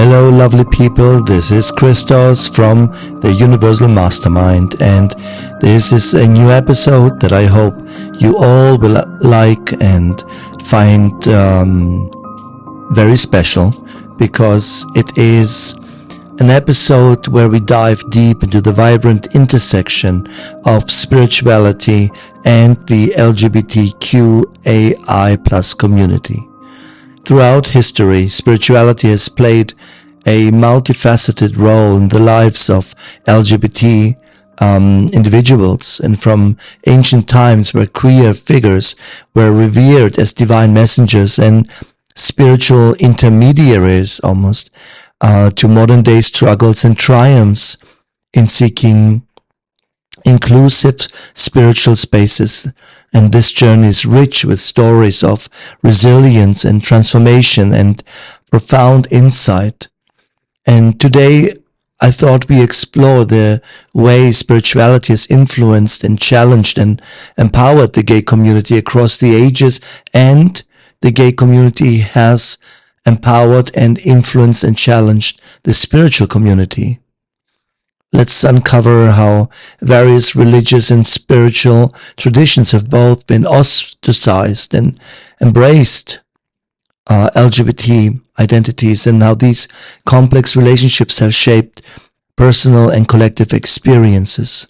Hello lovely people, this is Christos from the Universal Mastermind, and this is a new episode that I hope you all will like and find very special, because it is an episode where we dive deep into the vibrant intersection of spirituality and the LGBTQAI+ community. Throughout history, spirituality has played a multifaceted role in the lives of LGBT individuals, and from ancient times where queer figures were revered as divine messengers and spiritual intermediaries almost, to modern day struggles and triumphs in seeking inclusive spiritual spaces. And this journey is rich with stories of resilience and transformation and profound insight. And today I thought we explore the way spirituality has influenced and challenged and empowered the gay community across the ages, and the gay community has empowered and influenced and challenged the spiritual community. Let's uncover how various religious and spiritual traditions have both been ostracized and embraced LGBT identities, and how these complex relationships have shaped personal and collective experiences.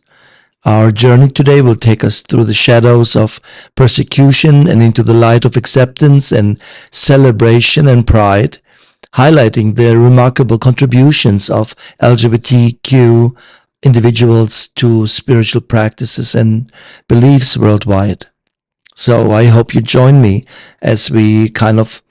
Our journey today will take us through the shadows of persecution and into the light of acceptance and celebration and pride, highlighting the remarkable contributions of LGBTQ individuals to spiritual practices and beliefs worldwide. So I hope you join me as we kind of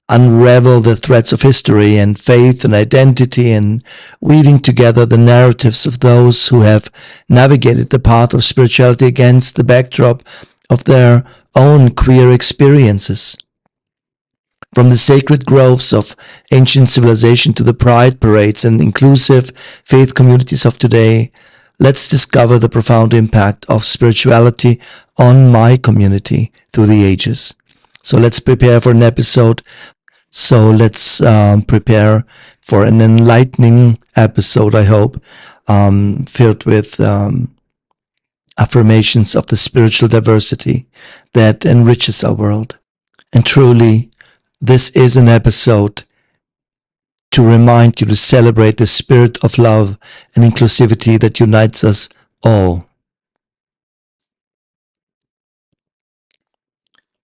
unravel the threads of history and faith and identity, and weaving together the narratives of those who have navigated the path of spirituality against the backdrop of their own queer experiences. From the sacred groves of ancient civilization to the pride parades and inclusive faith communities of today, let's discover the profound impact of spirituality on my community through the ages. So let's prepare for an episode. Let's prepare for an enlightening episode, I hope, filled with affirmations of the spiritual diversity that enriches our world. And truly, this is an episode to remind you to celebrate the spirit of love and inclusivity that unites us all.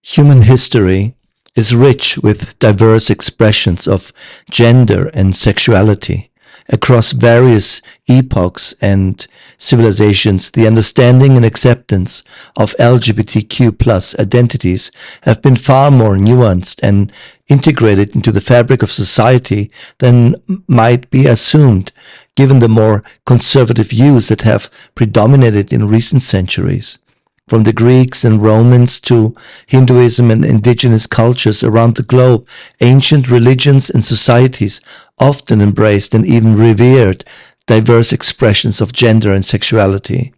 Human history is rich with diverse expressions of gender and sexuality. Across various epochs and civilizations, the understanding and acceptance of LGBTQ+ identities have been far more nuanced and integrated into the fabric of society than might be assumed, given the more conservative views that have predominated in recent centuries. From the Greeks and Romans to Hinduism and indigenous cultures around the globe, ancient religions and societies often embraced and even revered diverse expressions of gender and sexuality.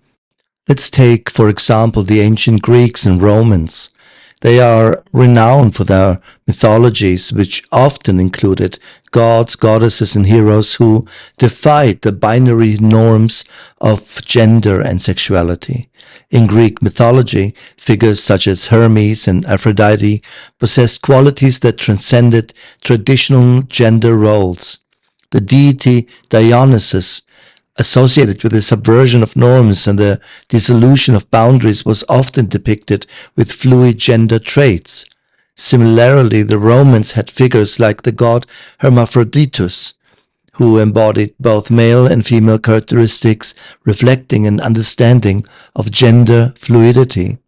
Let's take, for example, the ancient Greeks and Romans. They are renowned for their mythologies, which often included gods, goddesses, and heroes who defied the binary norms of gender and sexuality. In Greek mythology, figures such as Hermes and Aphrodite possessed qualities that transcended traditional gender roles. The deity Dionysus, associated with the subversion of norms and the dissolution of boundaries, was often depicted with fluid gender traits. Similarly, the Romans had figures like the god Hermaphroditus, who embodied both male and female characteristics, reflecting an understanding of gender fluidity.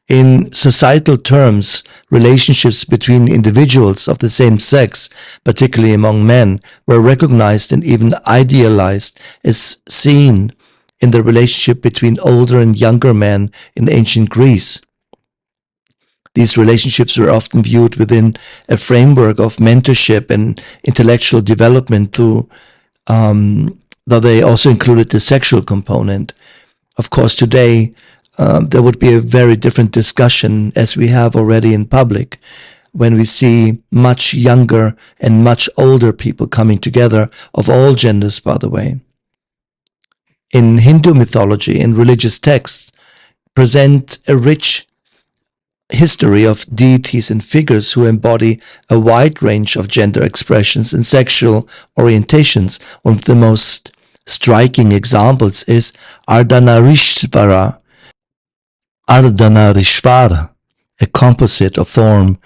In societal terms, relationships between individuals of the same sex, particularly among men, were recognized and even idealized, as seen in the relationship between older and younger men in ancient Greece. These relationships were often viewed within a framework of mentorship and intellectual development, though they also included the sexual component. Of course, today, there would be a very different discussion, as we have already in public, when we see much younger and much older people coming together, of all genders, by the way. In Hindu mythology and religious texts, present a rich history of deities and figures who embody a wide range of gender expressions and sexual orientations. One of the most striking examples is Ardhanarishvara, a composite of form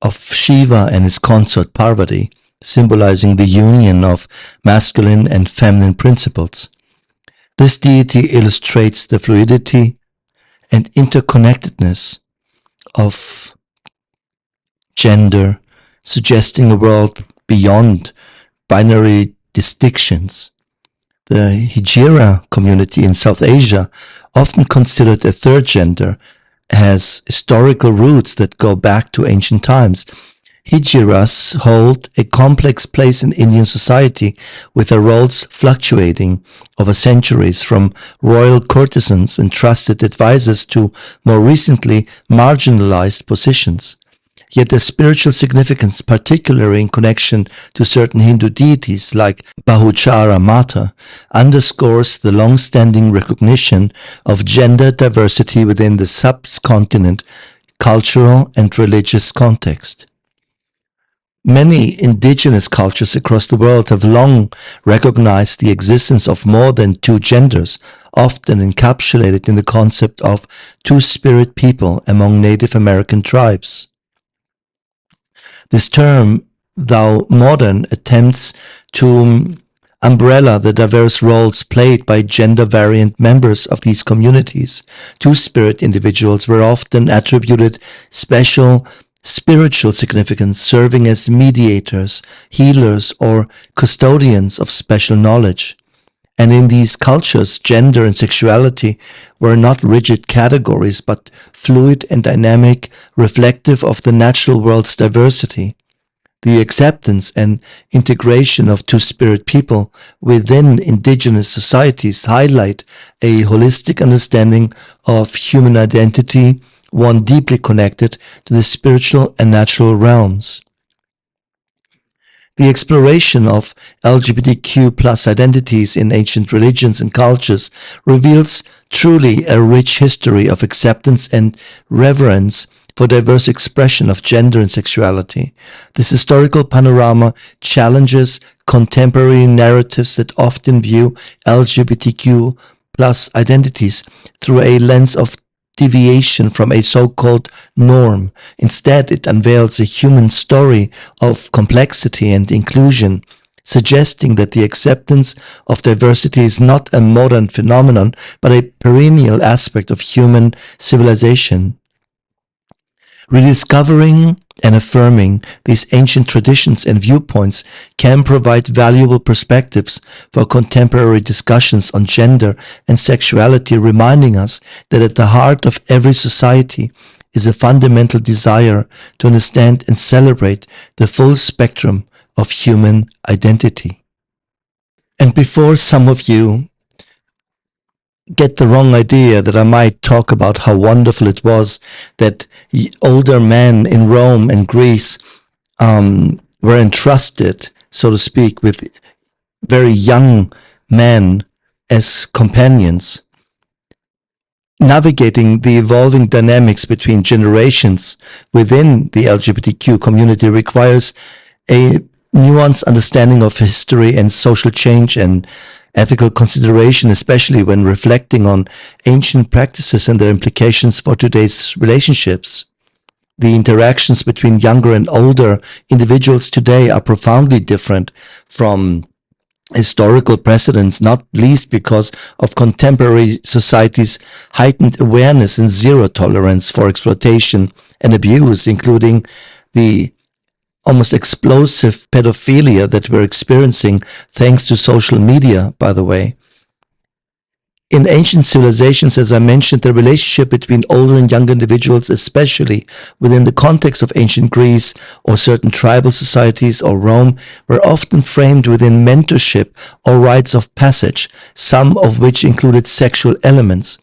of Shiva and his consort Parvati, symbolizing the union of masculine and feminine principles. This deity illustrates the fluidity and interconnectedness of gender, suggesting a world beyond binary distinctions. The Hijira community in South Asia, often considered a third gender, has historical roots that go back to ancient times. Hijiras hold a complex place in Indian society, with their roles fluctuating over centuries, from royal courtesans and trusted advisors to more recently marginalized positions. Yet their spiritual significance, particularly in connection to certain Hindu deities like Bahuchara Mata, underscores the long-standing recognition of gender diversity within the subcontinent, cultural and religious context. Many indigenous cultures across the world have long recognized the existence of more than two genders, often encapsulated in the concept of two-spirit people among Native American tribes. This term, though modern, attempts to umbrella the diverse roles played by gender-variant members of these communities. Two-spirit individuals were often attributed special spiritual significance, serving as mediators, healers, or custodians of special knowledge. And in these cultures, gender and sexuality were not rigid categories, but fluid and dynamic, reflective of the natural world's diversity. The acceptance and integration of two-spirit people within indigenous societies highlight a holistic understanding of human identity, one deeply connected to the spiritual and natural realms. The exploration of LGBTQ+ identities in ancient religions and cultures reveals truly a rich history of acceptance and reverence for diverse expression of gender and sexuality. This historical panorama challenges contemporary narratives that often view LGBTQ+ identities through a lens of deviation from a so-called norm. Instead, it unveils a human story of complexity and inclusion, suggesting that the acceptance of diversity is not a modern phenomenon, but a perennial aspect of human civilization. Rediscovering and affirming these ancient traditions and viewpoints can provide valuable perspectives for contemporary discussions on gender and sexuality, reminding us that at the heart of every society is a fundamental desire to understand and celebrate the full spectrum of human identity. And before some of you get the wrong idea that I might talk about how wonderful it was that older men in Rome and Greece were entrusted, so to speak, with very young men as companions, navigating the evolving dynamics between generations within the LGBTQ community requires a nuanced understanding of history and social change and ethical consideration, especially when reflecting on ancient practices and their implications for today's relationships. The interactions between younger and older individuals today are profoundly different from historical precedents, not least because of contemporary society's heightened awareness and zero tolerance for exploitation and abuse, including the almost explosive pedophilia that we're experiencing thanks to social media, by the way. In ancient civilizations, as I mentioned, the relationship between older and younger individuals, especially within the context of ancient Greece or certain tribal societies or Rome, were often framed within mentorship or rites of passage, some of which included sexual elements.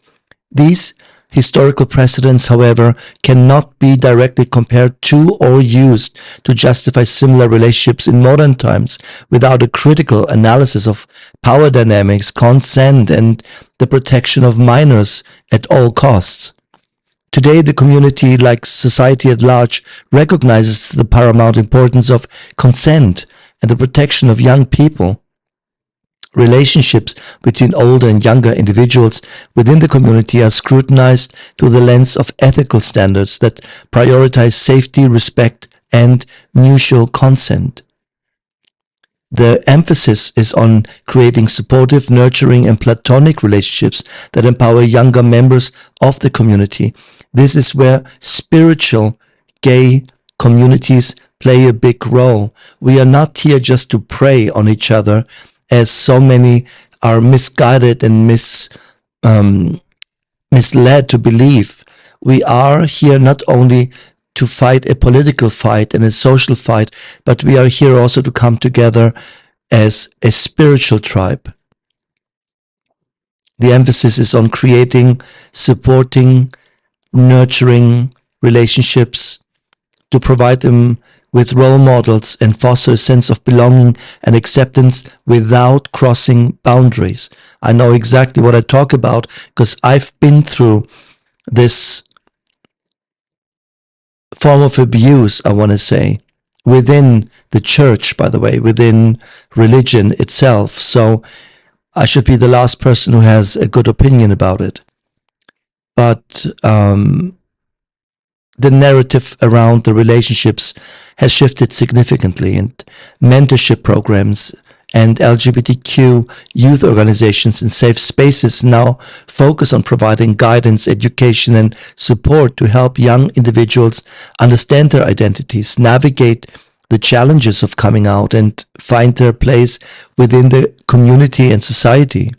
These Historical precedents, however, cannot be directly compared to or used to justify similar relationships in modern times without a critical analysis of power dynamics, consent, and the protection of minors at all costs. Today, the community, like society at large, recognizes the paramount importance of consent and the protection of young people. Relationships between older and younger individuals within the community are scrutinized through the lens of ethical standards that prioritize safety, respect, and mutual consent. The emphasis is on creating supportive, nurturing, and platonic relationships that empower younger members of the community. This is where spiritual gay communities play a big role. We are not here just to prey on each other, as so many are misguided and misled to believe. We are here not only to fight a political fight and a social fight, but we are here also to come together as a spiritual tribe. The emphasis is on creating, supporting, nurturing relationships, to provide them with role models and foster a sense of belonging and acceptance without crossing boundaries. I know exactly what I talk about because I've been through this form of abuse, I want to say, within the church, by the way, within religion itself. So I should be the last person who has a good opinion about it. But the narrative around the relationships has shifted significantly, and mentorship programs and LGBTQ youth organizations and safe spaces now focus on providing guidance, education, and support to help young individuals understand their identities, navigate the challenges of coming out, and find their place within the community and society.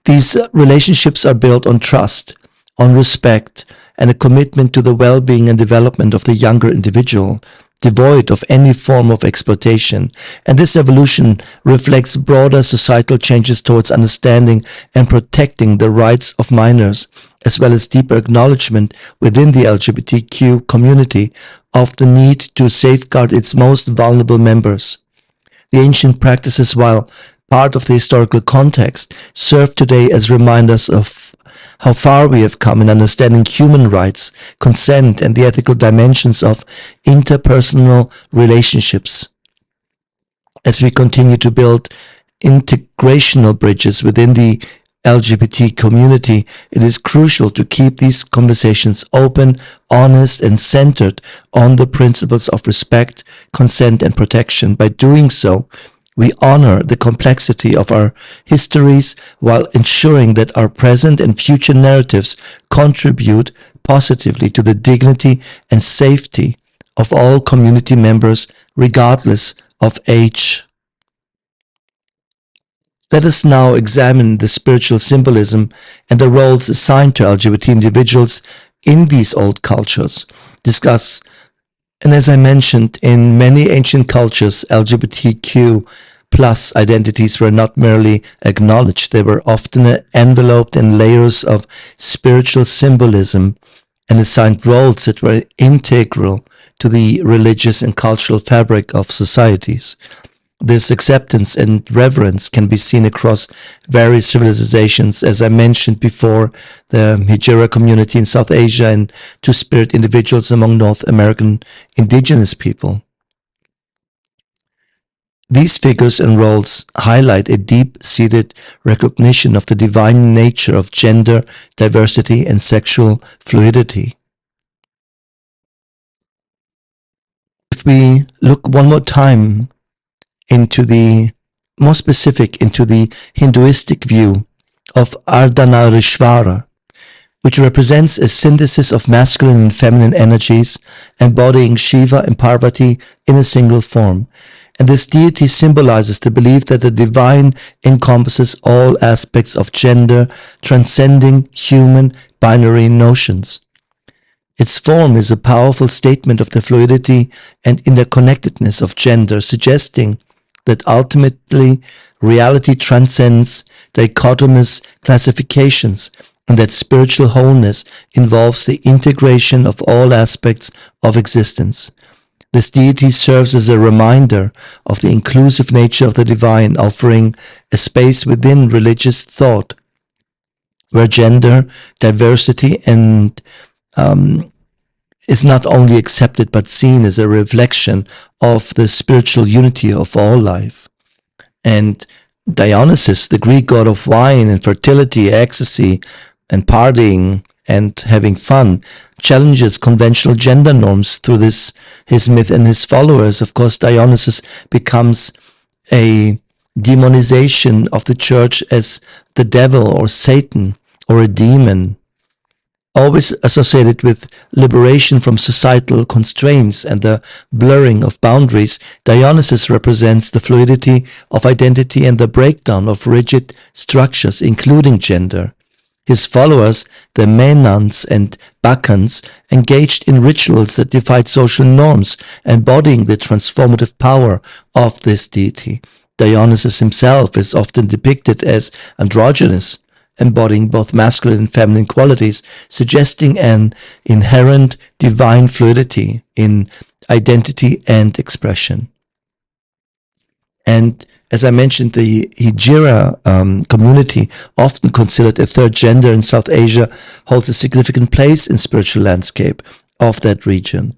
These relationships are built on trust, on respect, and a commitment to the well-being and development of the younger individual, devoid of any form of exploitation. And this evolution reflects broader societal changes towards understanding and protecting the rights of minors, as well as deeper acknowledgement within the LGBTQ community of the need to safeguard its most vulnerable members. The ancient practices, while part of the historical context, serve today as reminders of how far we have come in understanding human rights, consent, and the ethical dimensions of interpersonal relationships. As we continue to build integrational bridges within the LGBT community, it is crucial to keep these conversations open, honest, and centered on the principles of respect, consent, and protection. By doing so, we honor the complexity of our histories while ensuring that our present and future narratives contribute positively to the dignity and safety of all community members, regardless of age. Let us now examine the spiritual symbolism and the roles assigned to LGBT individuals in these old cultures. Discuss. And as I mentioned, in many ancient cultures, LGBTQ plus identities were not merely acknowledged, they were often enveloped in layers of spiritual symbolism and assigned roles that were integral to the religious and cultural fabric of societies. This acceptance and reverence can be seen across various civilizations, as I mentioned before, the Hijra community in South Asia and Two-Spirit individuals among North American indigenous people. These figures and roles highlight a deep-seated recognition of the divine nature of gender, diversity, and sexual fluidity. If we look one more time into the more specific into the Hinduistic view of Ardhanarishvara, which represents a synthesis of masculine and feminine energies, embodying Shiva and Parvati in a single form. And this deity symbolizes the belief that the divine encompasses all aspects of gender, transcending human binary notions. Its form is a powerful statement of the fluidity and interconnectedness of gender, suggesting that ultimately reality transcends dichotomous classifications and that spiritual wholeness involves the integration of all aspects of existence. This deity serves as a reminder of the inclusive nature of the divine, offering a space within religious thought where gender, diversity, and is not only accepted but seen as a reflection of the spiritual unity of all life. And Dionysus, the Greek god of wine and fertility, ecstasy, and partying and having fun, challenges conventional gender norms through his myth and his followers. Of course, Dionysus becomes a demonization of the church as the devil or Satan or a demon, always associated with liberation from societal constraints and the blurring of boundaries. Dionysus represents the fluidity of identity and the breakdown of rigid structures, including gender. His followers, the Maenons and Bacchants, engaged in rituals that defied social norms, embodying the transformative power of this deity. Dionysus himself is often depicted as androgynous, embodying both masculine and feminine qualities, suggesting an inherent divine fluidity in identity and expression. And as I mentioned, the Hijira community, often considered a third gender in South Asia, holds a significant place in spiritual landscape of that region.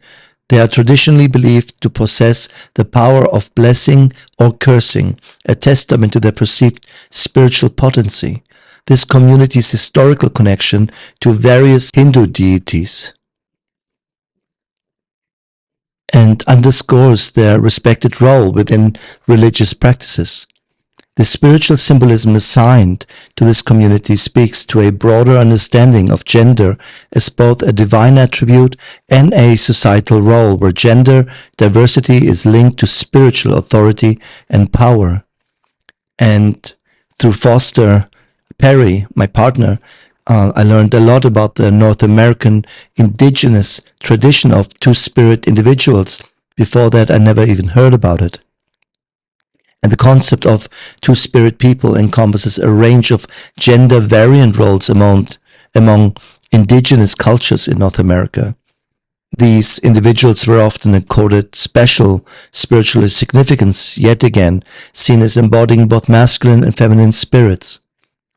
They are traditionally believed to possess the power of blessing or cursing, a testament to their perceived spiritual potency. This community's historical connection to various Hindu deities and underscores their respected role within religious practices. The spiritual symbolism assigned to this community speaks to a broader understanding of gender as both a divine attribute and a societal role, where gender diversity is linked to spiritual authority and power. And through Foster Perry, my partner, I learned a lot about the North American indigenous tradition of two-spirit individuals. Before that, I never even heard about it. And the concept of two-spirit people encompasses a range of gender variant roles among indigenous cultures in North America. These individuals were often accorded special spiritual significance, yet again seen as embodying both masculine and feminine spirits.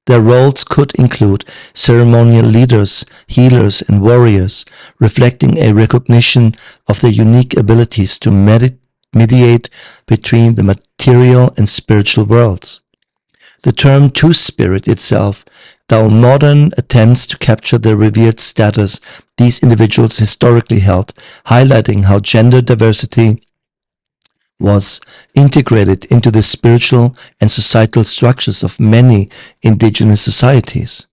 Their roles could include ceremonial leaders, healers, and warriors, reflecting a recognition of their unique abilities to mediate between the material and spiritual worlds. The term two-spirit itself, though modern attempts to capture the revered status these individuals historically held, highlighting how gender diversity was integrated into the spiritual and societal structures of many indigenous societies.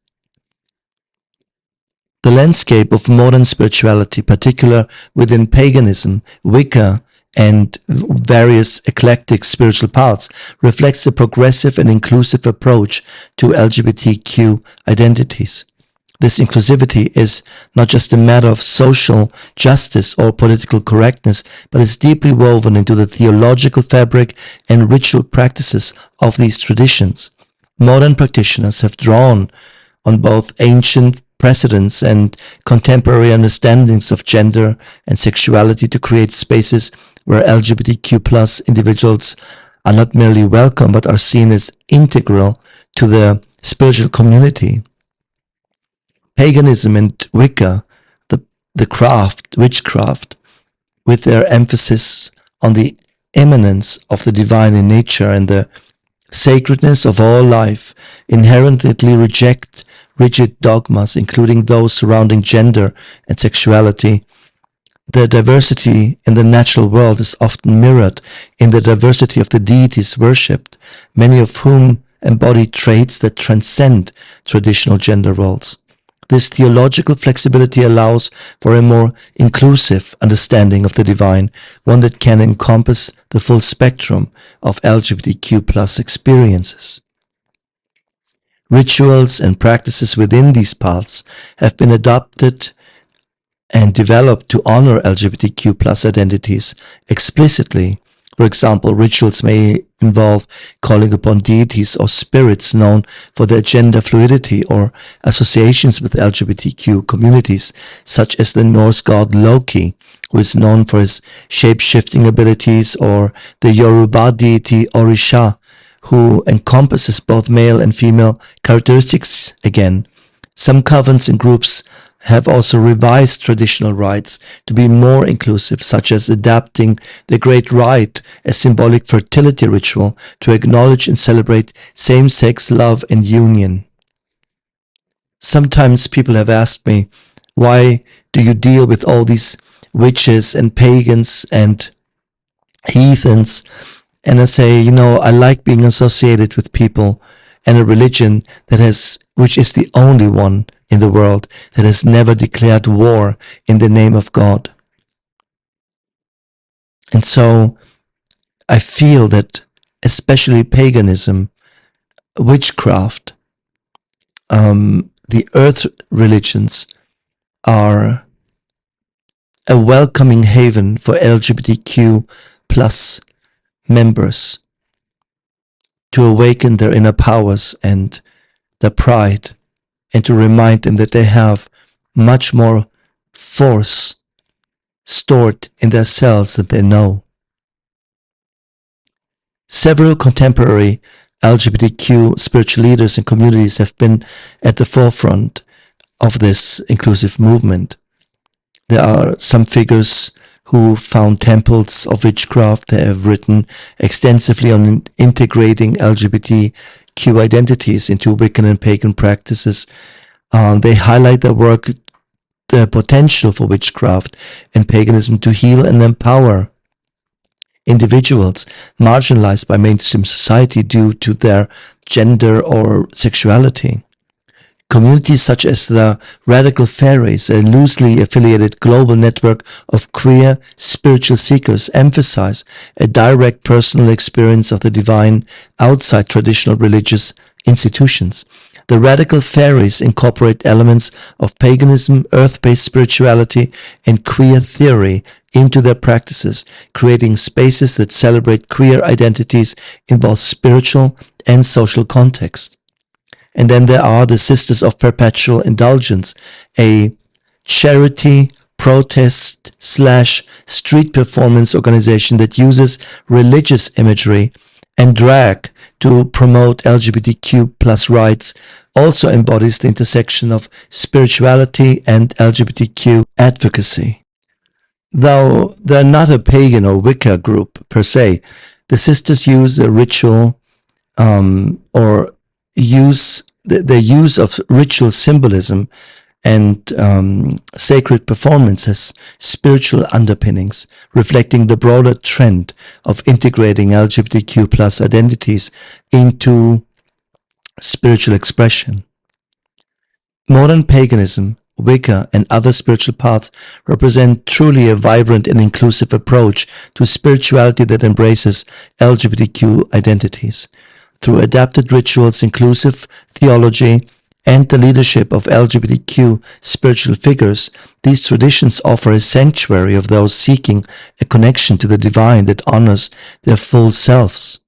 The landscape of modern spirituality, particularly within paganism, Wicca, and various eclectic spiritual paths, reflects a progressive and inclusive approach to LGBTQ identities. This inclusivity is not just a matter of social justice or political correctness, but is deeply woven into the theological fabric and ritual practices of these traditions. Modern practitioners have drawn on both ancient precedents and contemporary understandings of gender and sexuality to create spaces where LGBTQ+ individuals are not merely welcome but are seen as integral to the spiritual community. Paganism and Wicca, witchcraft, with their emphasis on the immanence of the divine in nature and the sacredness of all life, inherently reject rigid dogmas, including those surrounding gender and sexuality. The diversity in the natural world is often mirrored in the diversity of the deities worshipped, many of whom embody traits that transcend traditional gender roles. This theological flexibility allows for a more inclusive understanding of the divine, one that can encompass the full spectrum of LGBTQ+ experiences. Rituals and practices within these paths have been adopted and developed to honor LGBTQ+ identities explicitly, For example, rituals may involve calling upon deities or spirits known for their gender fluidity or associations with LGBTQ communities, such as the Norse god Loki, who is known for his shape-shifting abilities, or the Yoruba deity Orisha, who encompasses both male and female characteristics again. Some covens and groups have also revised traditional rites to be more inclusive, such as adapting the Great Rite, a symbolic fertility ritual, to acknowledge and celebrate same-sex love and union. Sometimes people have asked me, why do you deal with all these witches and pagans and heathens? And I say, I like being associated with people and a religion which is the only one in the world that has never declared war in the name of God. And so I feel that especially paganism, witchcraft, the earth religions are a welcoming haven for LGBTQ plus members to awaken their inner powers and their pride, and to remind them that they have much more force stored in their cells than they know. Several contemporary LGBTQ spiritual leaders and communities have been at the forefront of this inclusive movement. There are some figures who found temples of witchcraft. They have written extensively on integrating LGBTQ identities into Wiccan and pagan practices. They highlight their work, the potential for witchcraft and paganism to heal and empower individuals marginalized by mainstream society due to their gender or sexuality. Communities such as the Radical Fairies, a loosely affiliated global network of queer spiritual seekers, emphasize a direct personal experience of the divine outside traditional religious institutions. The Radical Fairies incorporate elements of paganism, earth-based spirituality, and queer theory into their practices, creating spaces that celebrate queer identities in both spiritual and social context. And then there are the Sisters of Perpetual Indulgence, a charity, protest / street performance organization that uses religious imagery and drag to promote LGBTQ plus rights, also embodies the intersection of spirituality and LGBTQ advocacy. Though they're not a pagan or Wicca group per se, the sisters use a ritual or the use of ritual symbolism and sacred performance has spiritual underpinnings, reflecting the broader trend of integrating LGBTQ plus identities into spiritual expression. Modern paganism, Wicca, and other spiritual paths represent truly a vibrant and inclusive approach to spirituality that embraces LGBTQ identities. Through adapted rituals, inclusive theology, and the leadership of LGBTQ spiritual figures, these traditions offer a sanctuary of those seeking a connection to the divine that honors their full selves.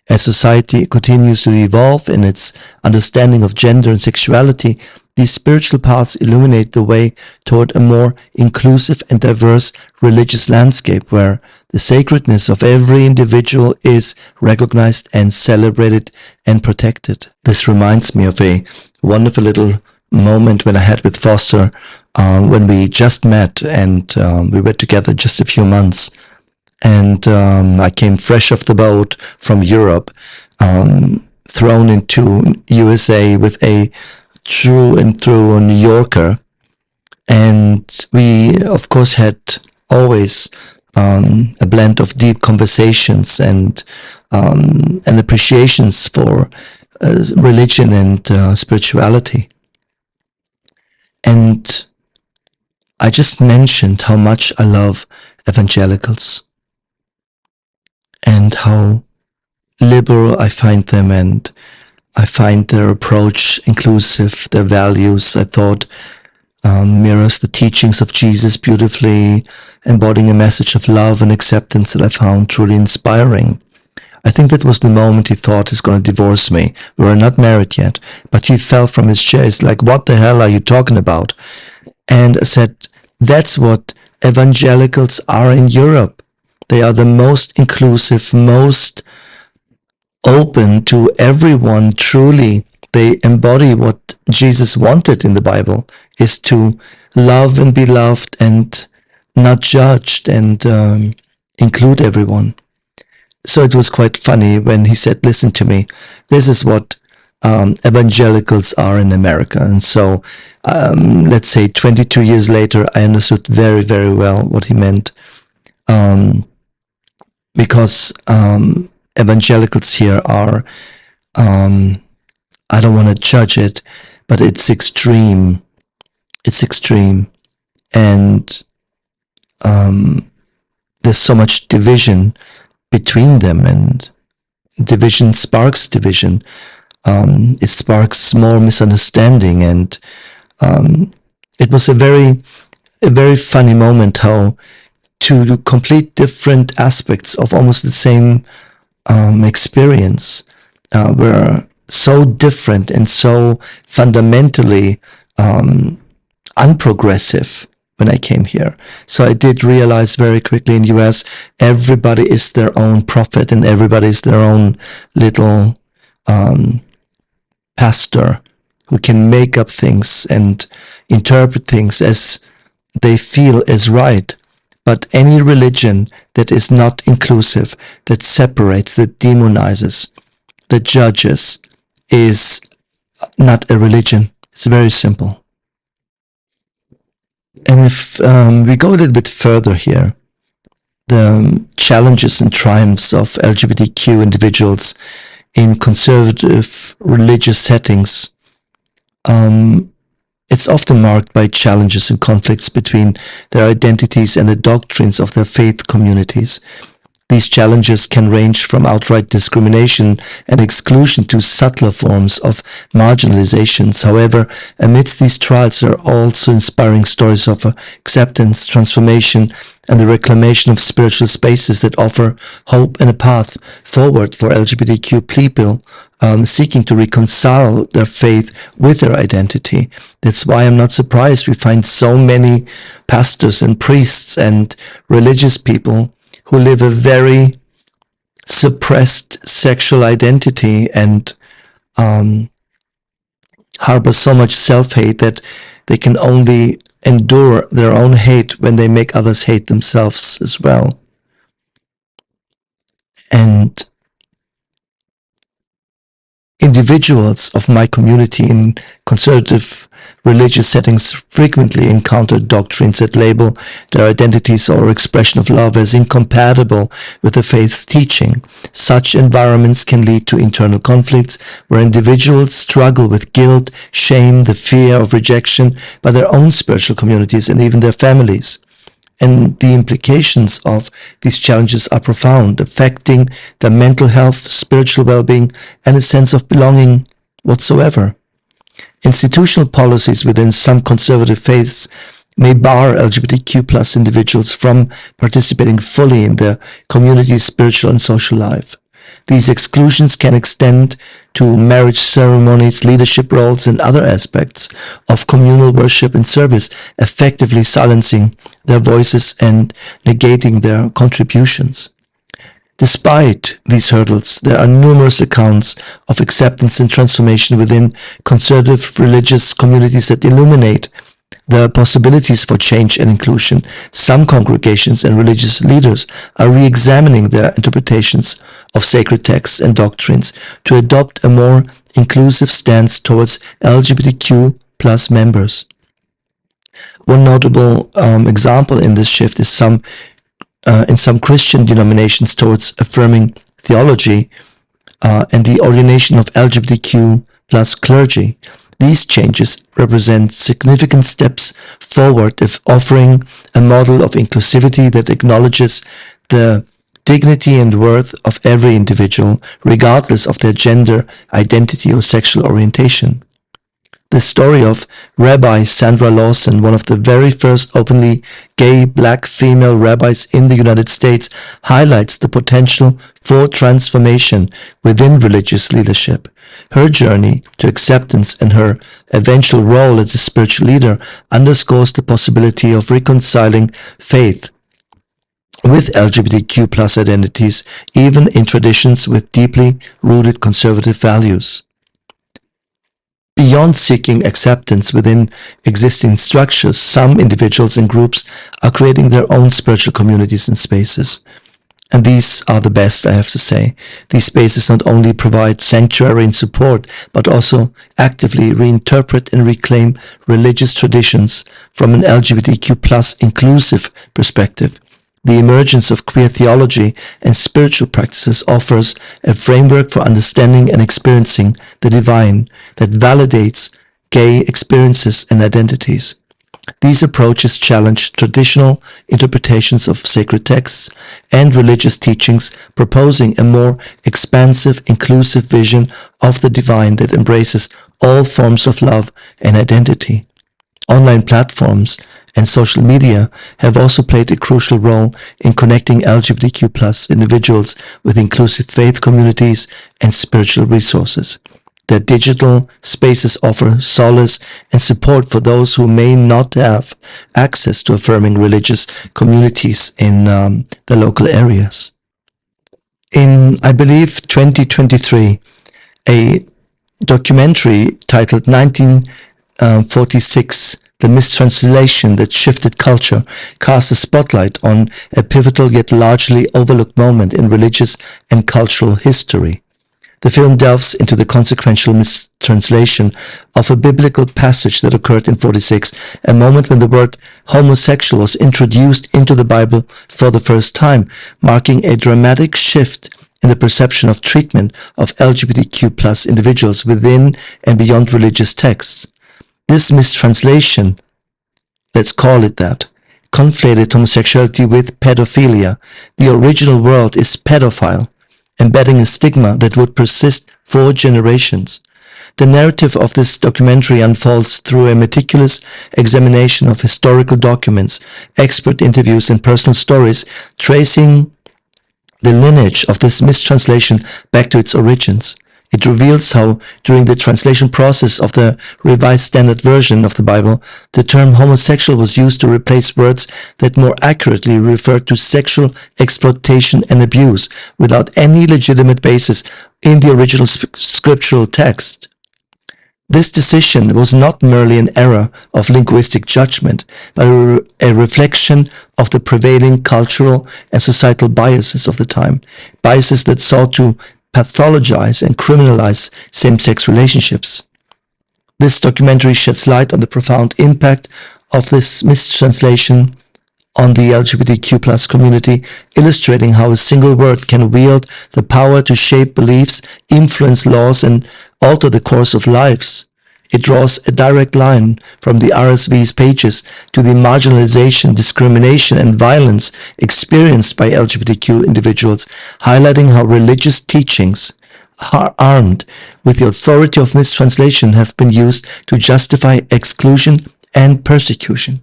As society continues to evolve in its understanding of gender and sexuality, these spiritual paths illuminate the way toward a more inclusive and diverse religious landscape where the sacredness of every individual is recognized and celebrated and protected. This reminds me of a wonderful little moment when I had with Foster when we just met, and we were together just a few months. And I came fresh off the boat from Europe, thrown into USA with a true and through New Yorker. And we, of course, had always a blend of deep conversations and appreciations for religion and spirituality. And I just mentioned how much I love evangelicals and how liberal I find them, and I find their approach inclusive, their values. I thought mirrors the teachings of Jesus beautifully, embodying a message of love and acceptance that I found truly inspiring. I think that was the moment he thought he's going to divorce me. We were not married yet, but he fell from his chair. He's like, what the hell are you talking about? And I said, that's what evangelicals are in Europe. They are the most inclusive, most open to everyone. Truly, they embody what Jesus wanted in the Bible, is to love and be loved and not judged, and include everyone. So it was quite funny when he said, listen to me, this is what evangelicals are in America. And so, let's say 22 years later, I understood very, very well what he meant. Because evangelicals here are, I don't want to judge it, but it's extreme. It's extreme. And there's so much division between them, and division sparks division. It sparks more misunderstanding, and it was a very funny moment how two complete different aspects of almost the same experience were so different and so fundamentally unprogressive when I came here. So I did realize very quickly in the US, everybody is their own prophet and everybody is their own little pastor who can make up things and interpret things as they feel is right. But any religion that is not inclusive, that separates, that demonizes, that judges, is not a religion. It's very simple. And if we go a little bit further here, the challenges and triumphs of LGBTQ individuals in conservative religious settings, it's often marked by challenges and conflicts between their identities and the doctrines of their faith communities. These challenges can range from outright discrimination and exclusion to subtler forms of marginalizations. However, amidst these trials are also inspiring stories of acceptance, transformation, and the reclamation of spiritual spaces that offer hope and a path forward for LGBTQ people seeking to reconcile their faith with their identity. That's why I'm not surprised we find so many pastors and priests and religious people who live a very suppressed sexual identity and harbor so much self-hate that they can only endure their own hate when they make others hate themselves as well. And individuals of my community in conservative religious settings frequently encounter doctrines that label their identities or expression of love as incompatible with the faith's teaching. Such environments can lead to internal conflicts where individuals struggle with guilt, shame, the fear of rejection by their own spiritual communities and even their families. And the implications of these challenges are profound, affecting their mental health, spiritual well-being, and a sense of belonging whatsoever. Institutional policies within some conservative faiths may bar LGBTQ plus individuals from participating fully in their community's spiritual and social life. These exclusions can extend to marriage ceremonies, leadership roles, and other aspects of communal worship and service, effectively silencing their voices and negating their contributions. Despite these hurdles, there are numerous accounts of acceptance and transformation within conservative religious communities that illuminate the possibilities for change and inclusion. Some congregations and religious leaders are re-examining their interpretations of sacred texts and doctrines to adopt a more inclusive stance towards LGBTQ plus members. One notable example in this shift is in some Christian denominations towards affirming theology and the ordination of LGBTQ plus clergy. These changes represent significant steps forward of offering a model of inclusivity that acknowledges the dignity and worth of every individual, regardless of their gender, identity, or sexual orientation. The story of Rabbi Sandra Lawson, one of the very first openly gay black female rabbis in the United States, highlights the potential for transformation within religious leadership. Her journey to acceptance and her eventual role as a spiritual leader underscores the possibility of reconciling faith with LGBTQ plus identities, even in traditions with deeply rooted conservative values. Beyond seeking acceptance within existing structures, some individuals and groups are creating their own spiritual communities and spaces. And these are the best, I have to say. These spaces not only provide sanctuary and support, but also actively reinterpret and reclaim religious traditions from an LGBTQ plus inclusive perspective. The emergence of queer theology and spiritual practices offers a framework for understanding and experiencing the divine that validates gay experiences and identities. These approaches challenge traditional interpretations of sacred texts and religious teachings, proposing a more expansive, inclusive vision of the divine that embraces all forms of love and identity. Online platforms and social media have also played a crucial role in connecting LGBTQ plus individuals with inclusive faith communities and spiritual resources. Their digital spaces offer solace and support for those who may not have access to affirming religious communities in the local areas. In, I believe, 2023, a documentary titled 1946, The Mistranslation That Shifted Culture, casts a spotlight on a pivotal yet largely overlooked moment in religious and cultural history. The film delves into the consequential mistranslation of a biblical passage that occurred in 46, a moment when the word homosexual was introduced into the Bible for the first time, marking a dramatic shift in the perception of treatment of LGBTQ plus individuals within and beyond religious texts. This mistranslation, let's call it that, conflated homosexuality with pedophilia. The original word is pedophile, embedding a stigma that would persist for generations. The narrative of this documentary unfolds through a meticulous examination of historical documents, expert interviews, and personal stories, tracing the lineage of this mistranslation back to its origins. It reveals how, during the translation process of the Revised Standard Version of the Bible, the term homosexual was used to replace words that more accurately referred to sexual exploitation and abuse, without any legitimate basis in the original scriptural text. This decision was not merely an error of linguistic judgment, but a reflection of the prevailing cultural and societal biases of the time, biases that sought to pathologize and criminalize same-sex relationships. This documentary sheds light on the profound impact of this mistranslation on the LGBTQ plus community, illustrating how a single word can wield the power to shape beliefs, influence laws, and alter the course of lives. It draws a direct line from the RSV's pages to the marginalization, discrimination, and violence experienced by LGBTQ individuals, highlighting how religious teachings, armed with the authority of mistranslation, have been used to justify exclusion and persecution.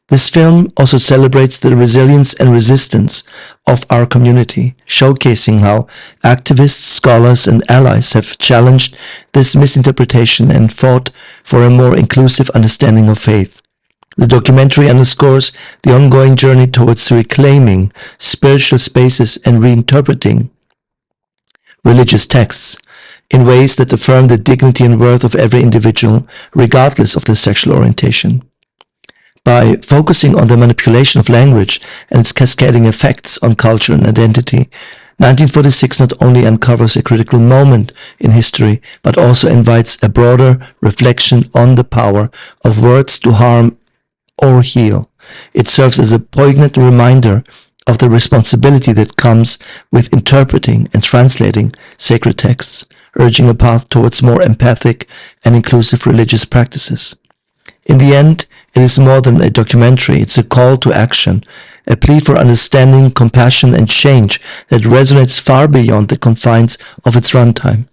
This film also celebrates the resilience and resistance of our community, showcasing how activists, scholars, and allies have challenged this misinterpretation and fought for a more inclusive understanding of faith. The documentary underscores the ongoing journey towards reclaiming spiritual spaces and reinterpreting religious texts in ways that affirm the dignity and worth of every individual, regardless of their sexual orientation. By focusing on the manipulation of language and its cascading effects on culture and identity, 1946 not only uncovers a critical moment in history, but also invites a broader reflection on the power of words to harm or heal. It serves as a poignant reminder of the responsibility that comes with interpreting and translating sacred texts, urging a path towards more empathic and inclusive religious practices. In the end, it is more than a documentary. It's a call to action, a plea for understanding, compassion, and change that resonates far beyond the confines of its runtime.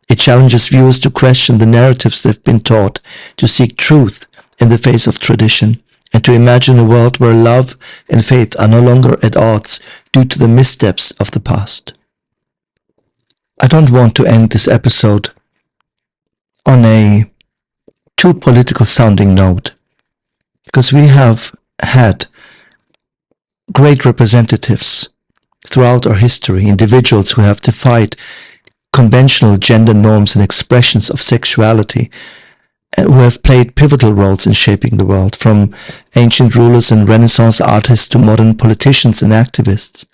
It challenges viewers to question the narratives they've been taught, to seek truth in the face of tradition, and to imagine a world where love and faith are no longer at odds due to the missteps of the past. I don't want to end this episode on a too political sounding note, because we have had great representatives throughout our history, individuals who have defied conventional gender norms and expressions of sexuality, and who have played pivotal roles in shaping the world, from ancient rulers and Renaissance artists to modern politicians and activists.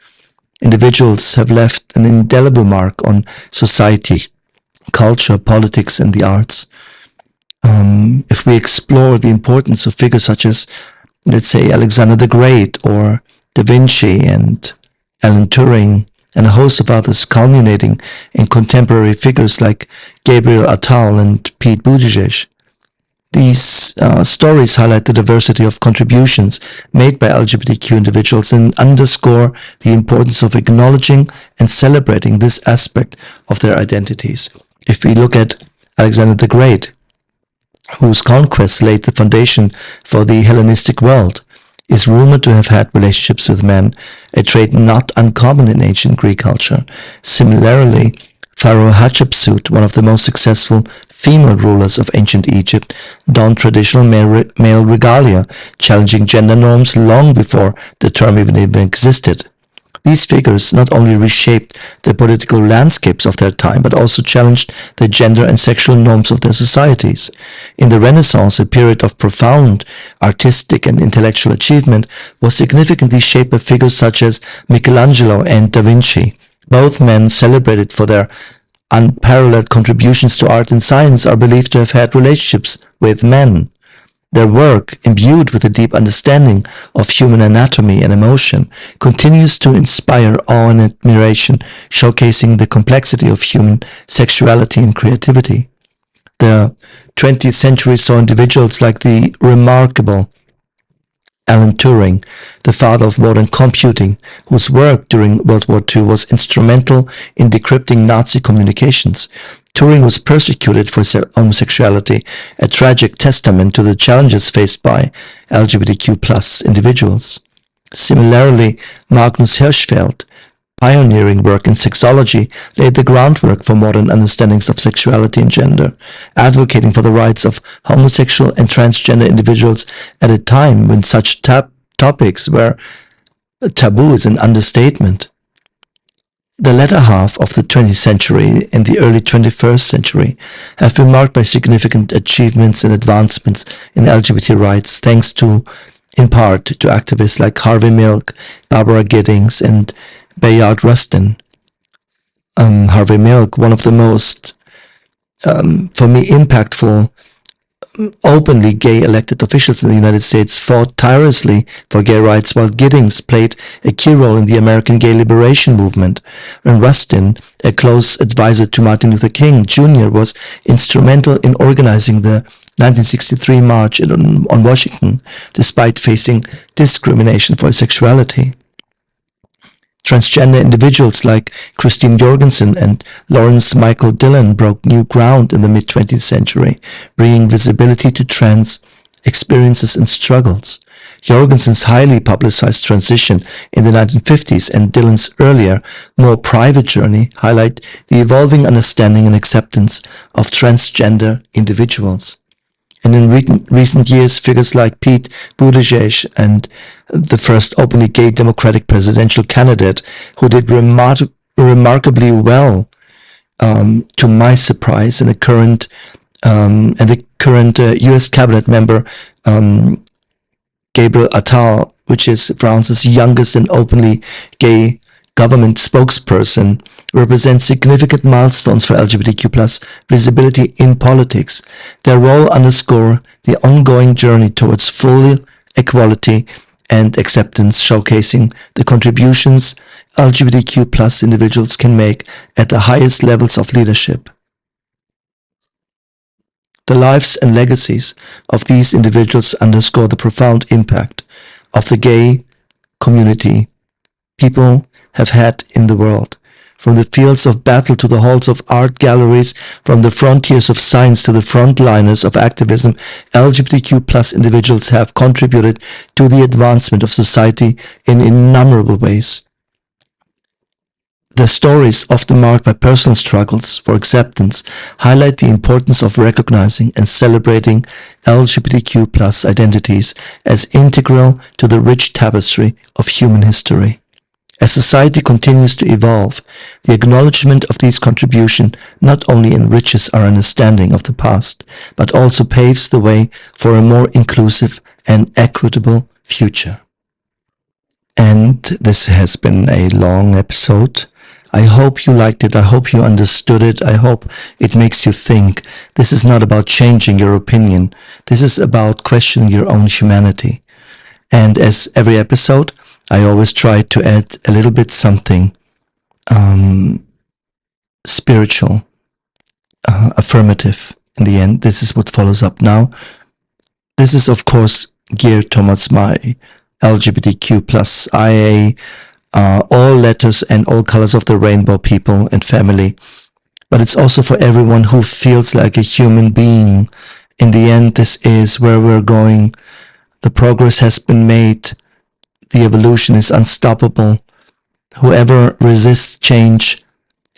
Individuals have left an indelible mark on society, culture, politics, and the arts. If we explore the importance of figures such as, let's say, Alexander the Great or Da Vinci and Alan Turing and a host of others, culminating in contemporary figures like Gabriel Attal and Pete Buttigieg, these stories highlight the diversity of contributions made by LGBTQ individuals and underscore the importance of acknowledging and celebrating this aspect of their identities. If we look at Alexander the Great, whose conquest laid the foundation for the Hellenistic world, is rumored to have had relationships with men, a trait not uncommon in ancient Greek culture. Similarly, Pharaoh Hatshepsut, one of the most successful female rulers of ancient Egypt, donned traditional male regalia, challenging gender norms long before the term even existed. These figures not only reshaped the political landscapes of their time, but also challenged the gender and sexual norms of their societies. In the Renaissance, a period of profound artistic and intellectual achievement was significantly shaped by figures such as Michelangelo and Da Vinci. Both men, celebrated for their unparalleled contributions to art and science, are believed to have had relationships with men. Their work, imbued with a deep understanding of human anatomy and emotion, continues to inspire awe and admiration, showcasing the complexity of human sexuality and creativity. The 20th century saw individuals like the remarkable Alan Turing, the father of modern computing, whose work during World War II was instrumental in decrypting Nazi communications. Turing was persecuted for his homosexuality, a tragic testament to the challenges faced by LGBTQ+ individuals. Similarly, Magnus Hirschfeld, pioneering work in sexology, laid the groundwork for modern understandings of sexuality and gender, advocating for the rights of homosexual and transgender individuals at a time when such topics were taboo is an understatement. The latter half of the 20th century and the early 21st century have been marked by significant achievements and advancements in LGBT rights, thanks to, in part, to activists like Harvey Milk, Barbara Giddings, and Bayard Rustin. Harvey Milk, one of the most, for me, impactful openly gay elected officials in the United States, fought tirelessly for gay rights, while Giddings played a key role in the American gay liberation movement. And Rustin, a close advisor to Martin Luther King Jr., was instrumental in organizing the 1963 March on Washington, despite facing discrimination for his sexuality. Transgender individuals like Christine Jorgensen and Lawrence Michael Dillon broke new ground in the mid-20th century, bringing visibility to trans experiences and struggles. Jorgensen's highly publicized transition in the 1950s and Dillon's earlier, more private journey highlight the evolving understanding and acceptance of transgender individuals. And in recent years, figures like Pete Buttigieg and the first openly gay Democratic presidential candidate, who did remarkably well, to my surprise, and the current U.S. cabinet member, Gabriel Attal, which is France's youngest and openly gay government spokesperson, represents significant milestones for LGBTQ+ visibility in politics. Their role underscore the ongoing journey towards full equality and acceptance, showcasing the contributions LGBTQ+ individuals can make at the highest levels of leadership. The lives and legacies of these individuals underscore the profound impact of the gay community people have had in the world. From the fields of battle to the halls of art galleries, from the frontiers of science to the frontliners of activism, LGBTQ+ individuals have contributed to the advancement of society in innumerable ways. Their stories, often marked by personal struggles for acceptance, highlight the importance of recognizing and celebrating LGBTQ+ identities as integral to the rich tapestry of human history. As society continues to evolve, the acknowledgement of these contributions not only enriches our understanding of the past, but also paves the way for a more inclusive and equitable future. And this has been a long episode. I hope you liked it. I hope you understood it. I hope it makes you think. This is not about changing your opinion. This is about questioning your own humanity. And as every episode, I always try to add a little bit something spiritual, affirmative in the end. This is what follows up now. This is, of course, geared towards my LGBTQ+ IA, all letters and all colors of the rainbow people and family. But it's also for everyone who feels like a human being. In the end, this is where we're going. The progress has been made. The evolution is unstoppable. Whoever resists change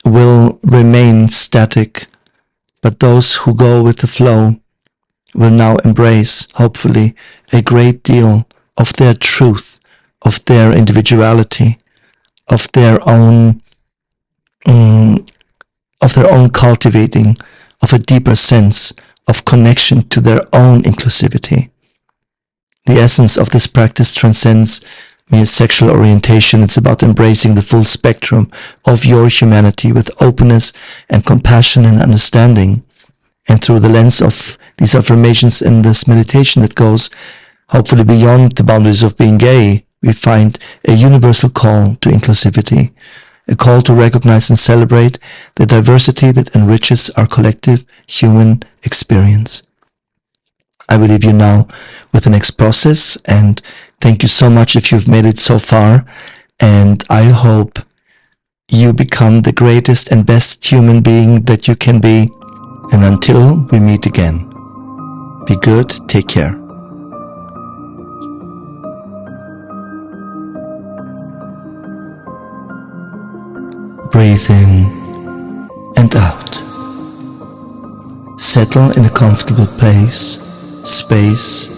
will remain static. But those who go with the flow will now embrace, hopefully, a great deal of their truth, of their individuality, of their own cultivating of a deeper sense of connection to their own inclusivity. The essence of this practice transcends mere sexual orientation. It's about embracing the full spectrum of your humanity with openness and compassion and understanding. And through the lens of these affirmations in this meditation that goes hopefully beyond the boundaries of being gay, we find a universal call to inclusivity, a call to recognize and celebrate the diversity that enriches our collective human experience. I will leave you now with the next process, and thank you so much if you've made it so far, and I hope you become the greatest and best human being that you can be. And until we meet again, be good, take care. Breathe in and out. Settle in a comfortable space.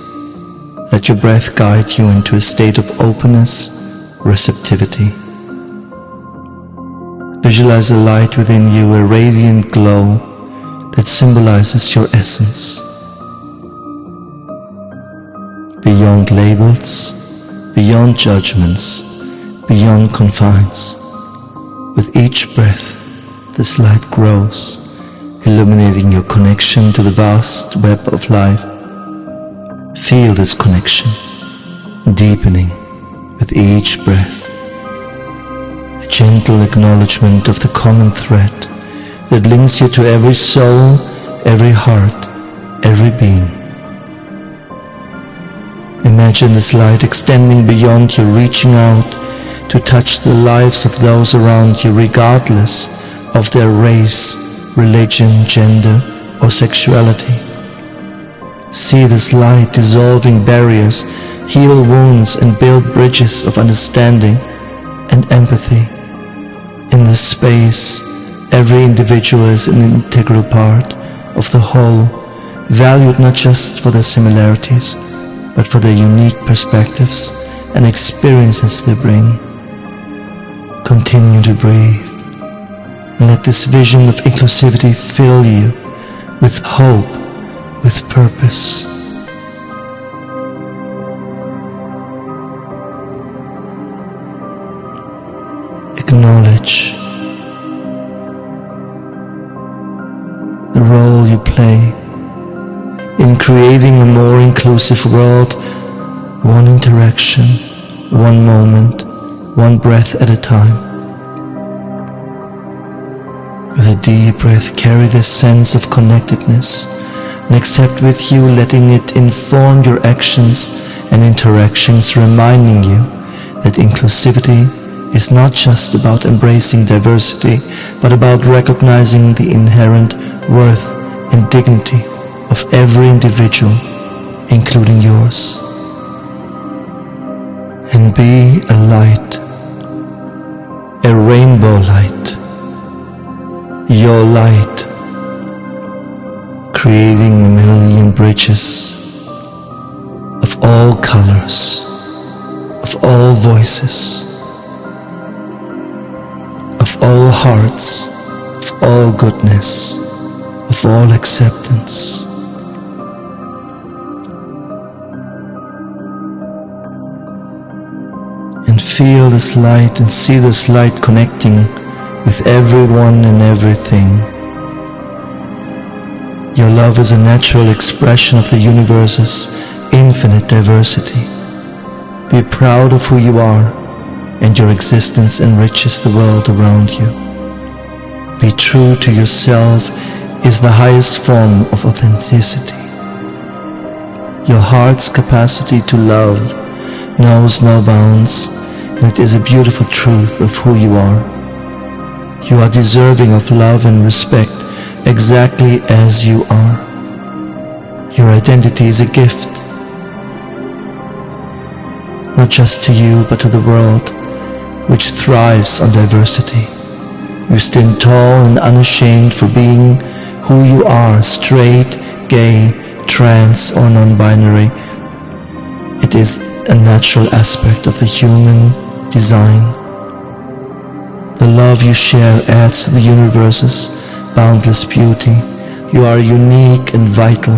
Let your breath guide you into a state of openness, receptivity. Visualize a light within you, a radiant glow that symbolizes your essence. Beyond labels, beyond judgments, beyond confines. With each breath, this light grows, illuminating your connection to the vast web of life. Feel this connection, deepening with each breath. A gentle acknowledgement of the common thread that links you to every soul, every heart, every being. Imagine this light extending beyond you, reaching out to touch the lives of those around you, regardless of their race, religion, gender, or sexuality. See this light dissolving barriers, heal wounds, and build bridges of understanding and empathy. In this space, every individual is an integral part of the whole, valued not just for their similarities, but for their unique perspectives and experiences they bring. Continue to breathe, and let this vision of inclusivity fill you with hope, with purpose. Acknowledge the role you play in creating a more inclusive world, one interaction, one moment, one breath at a time. With a deep breath, carry this sense of connectedness and accept with you, letting it inform your actions and interactions, reminding you that inclusivity is not just about embracing diversity, but about recognizing the inherent worth and dignity of every individual, including yours. And be a light, a rainbow light, your light, creating a million bridges of all colors, of all voices, of all hearts, of all goodness, of all acceptance. And feel this light and see this light connecting with everyone and everything. Your love is a natural expression of the universe's infinite diversity. Be proud of who you are, and your existence enriches the world around you. Be true to yourself is the highest form of authenticity. Your heart's capacity to love knows no bounds, and it is a beautiful truth of who you are. You are deserving of love and respect exactly as you are. Your identity is a gift, not just to you but to the world, which thrives on diversity. You stand tall and unashamed for being who you are, straight, gay, trans or non-binary. It is a natural aspect of the human design. The love you share adds to the universe's boundless beauty. You are unique and vital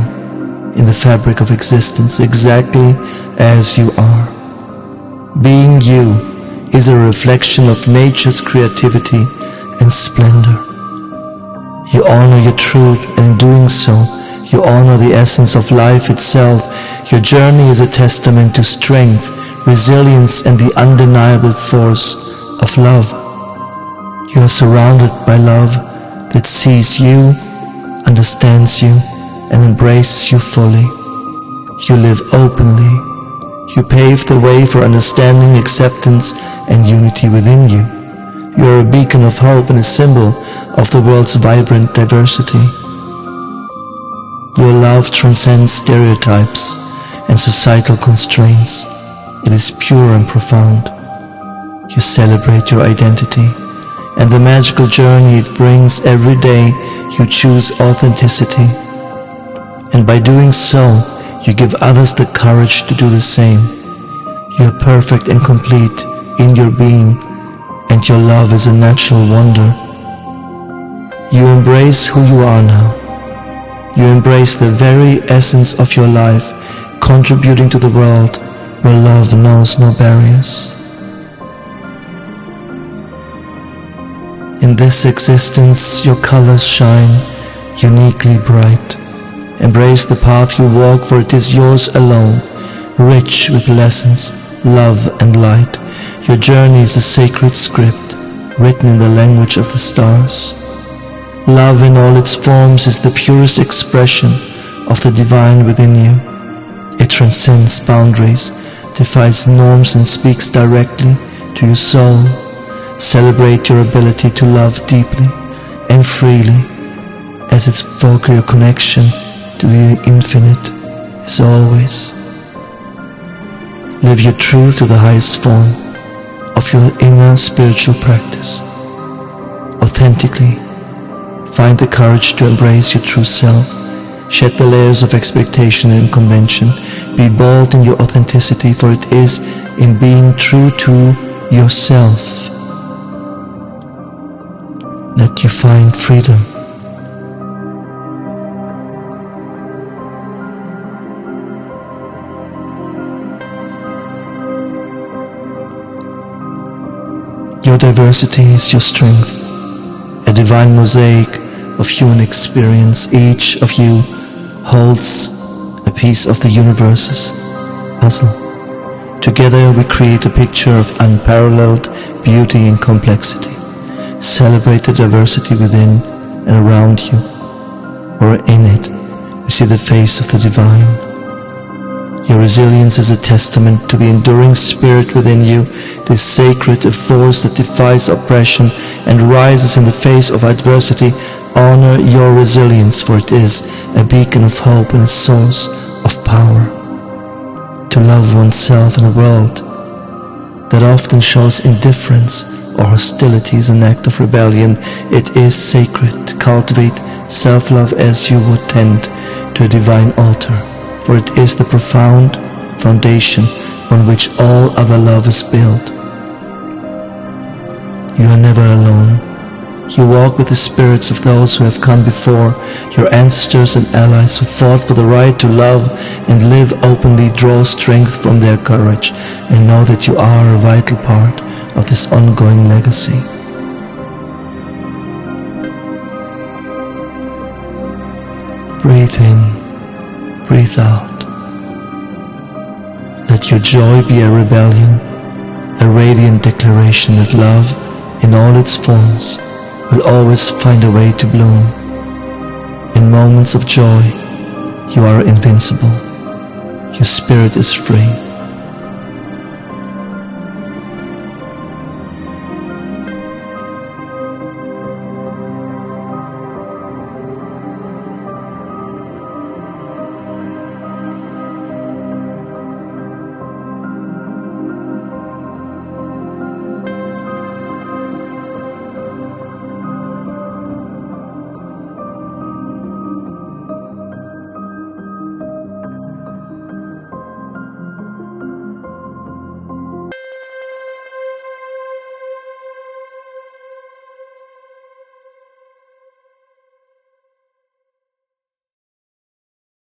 in the fabric of existence, exactly as you are. Being you is a reflection of nature's creativity and splendor. You honor your truth, and in doing so, you honor the essence of life itself. Your journey is a testament to strength, resilience, and the undeniable force of love. You are surrounded by love that sees you, understands you, and embraces you fully. You live openly. You pave the way for understanding, acceptance, and unity within you. You are a beacon of hope and a symbol of the world's vibrant diversity. Your love transcends stereotypes and societal constraints. It is pure and profound. You celebrate your identity and the magical journey it brings every day. You choose authenticity, and by doing so, you give others the courage to do the same. You are perfect and complete in your being, and your love is a natural wonder. You embrace who you are now. You embrace the very essence of your life, contributing to the world where love knows no barriers. In this existence, your colors shine uniquely bright. Embrace the path you walk, for it is yours alone, rich with lessons, love, and light. Your journey is a sacred script, written in the language of the stars. Love in all its forms is the purest expression of the divine within you. It transcends boundaries, defies norms, and speaks directly to your soul. Celebrate your ability to love deeply and freely, as its focal connection to the infinite is always. Live your truth to the highest form of your inner spiritual practice. Authentically, find the courage to embrace your true self. Shed the layers of expectation and convention. Be bold in your authenticity, for it is in being true to yourself that you find freedom. Your diversity is your strength, a divine mosaic of human experience. Each of you holds a piece of the universe's puzzle. Together we create a picture of unparalleled beauty and complexity. Celebrate the diversity within and around you, or in it we see the face of the divine. Your resilience is a testament to the enduring spirit within you. It is sacred, a force that defies oppression and rises in the face of adversity. Honor your resilience, for it is a beacon of hope and a source of power. To love oneself in a world that often shows indifference or hostility is an act of rebellion. It is sacred to cultivate self-love as you would tend to a divine altar, for it is the profound foundation on which all other love is built. You are never alone. You walk with the spirits of those who have come before, your ancestors and allies who fought for the right to love and live openly. Draw strength from their courage and know that you are a vital part of this ongoing legacy. Breathe in, breathe out. Let your joy be a rebellion, a radiant declaration that love, in all its forms, will always find a way to bloom. In moments of joy, you are invincible. Your spirit is free.